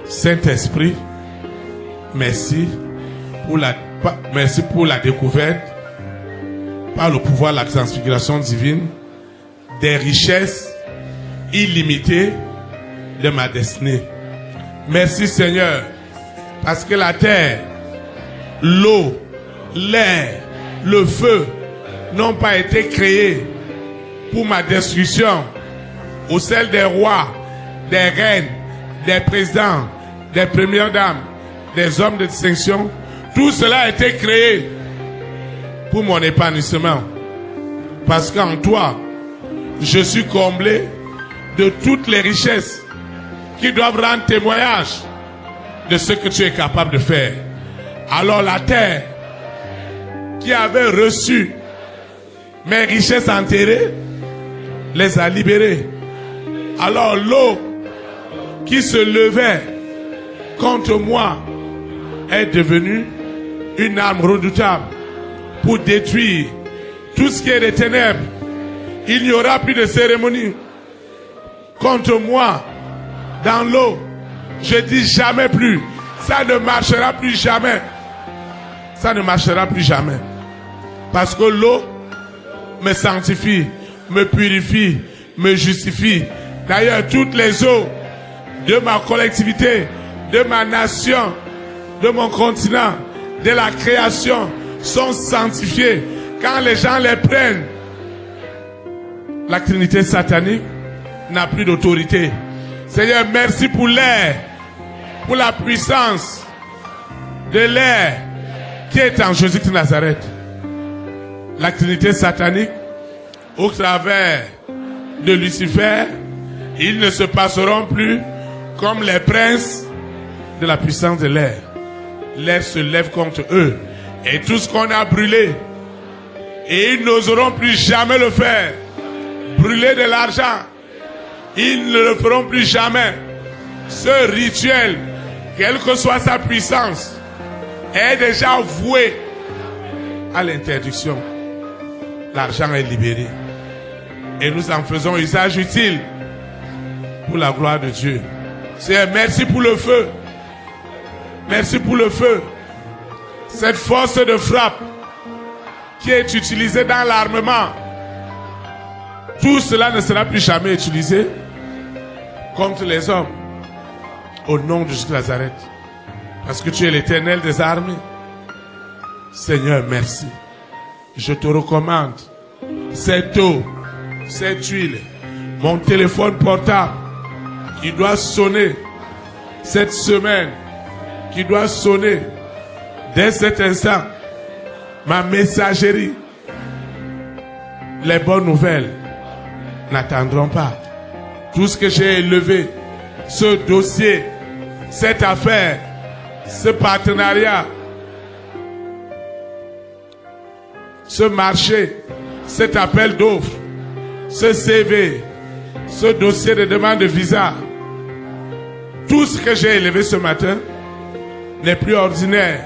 Saint-Esprit, merci pour la découverte, par le pouvoir de la transfiguration divine, des richesses illimitées de ma destinée. Merci Seigneur, parce que la terre, l'eau, l'air, le feu n'ont pas été créés pour ma destruction, ou celle des rois, des reines, des présidents, des premières dames, des hommes de distinction. Tout cela a été créé pour mon épanouissement. Parce qu'en toi, je suis comblé de toutes les richesses qui doivent rendre témoignage de ce que tu es capable de faire. Alors la terre qui avait reçu mes richesses enterrées les a libérées. Alors l'eau qui se levait contre moi est devenue une arme redoutable pour détruire tout ce qui est des ténèbres. Il n'y aura plus de cérémonie contre moi dans l'eau. Je dis jamais plus. Ça ne marchera plus jamais. Ça ne marchera plus jamais. Parce que l'eau me sanctifie, me purifie, me justifie. D'ailleurs, toutes les eaux de ma collectivité, de ma nation, de mon continent, de la création sont sanctifiées. Quand les gens les prennent, la Trinité satanique n'a plus d'autorité. Seigneur, merci pour l'air, pour la puissance de l'air qui est en Jésus-Christ de Nazareth. La Trinité satanique, au travers de Lucifer, ils ne se passeront plus comme les princes de la puissance de l'air. L'air se lève contre eux. Et tout ce qu'on a brûlé, et ils n'oseront plus jamais le faire. Brûler de l'argent, ils ne le feront plus jamais. Ce rituel, quelle que soit sa puissance, est déjà voué à l'interdiction. L'argent est libéré. Et nous en faisons usage utile pour la gloire de Dieu. Seigneur, merci pour le feu. Merci pour le feu. Cette force de frappe qui est utilisée dans l'armement. Tout cela ne sera plus jamais utilisé contre les hommes. Au nom de Jésus de Nazareth. Parce que tu es l'Éternel des armées. Seigneur, merci. Je te recommande cette eau, cette huile, mon téléphone portable qui doit sonner cette semaine, qui doit sonner dès cet instant, ma messagerie. Les bonnes nouvelles n'attendront pas. Tout ce que j'ai élevé, ce dossier, cette affaire, ce partenariat, ce marché, cet appel d'offres, ce CV, ce dossier de demande de visa, tout ce que j'ai élevé ce matin n'est plus ordinaire.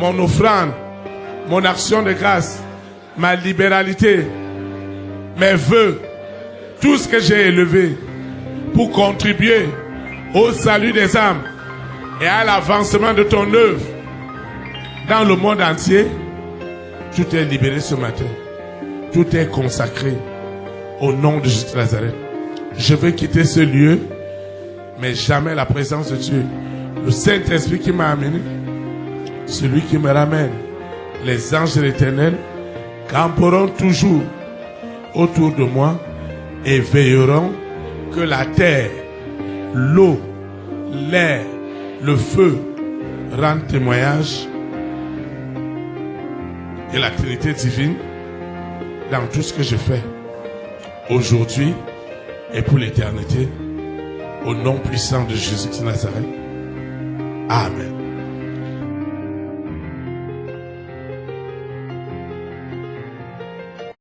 Mon offrande, mon action de grâce, ma libéralité, mes vœux, tout ce que j'ai élevé pour contribuer au salut des âmes et à l'avancement de ton œuvre dans le monde entier, tout est libéré ce matin. Tout est consacré au nom de Jésus de Nazareth. Je veux quitter ce lieu, mais jamais la présence de Dieu. Le Saint-Esprit qui m'a amené, celui qui me ramène, les anges de l'Éternel camperont toujours autour de moi et veilleront que la terre, l'eau, l'air, le feu rendent témoignage et la Trinité divine dans tout ce que je fais aujourd'hui et pour l'éternité, au nom puissant de Jésus de Nazareth. Amen.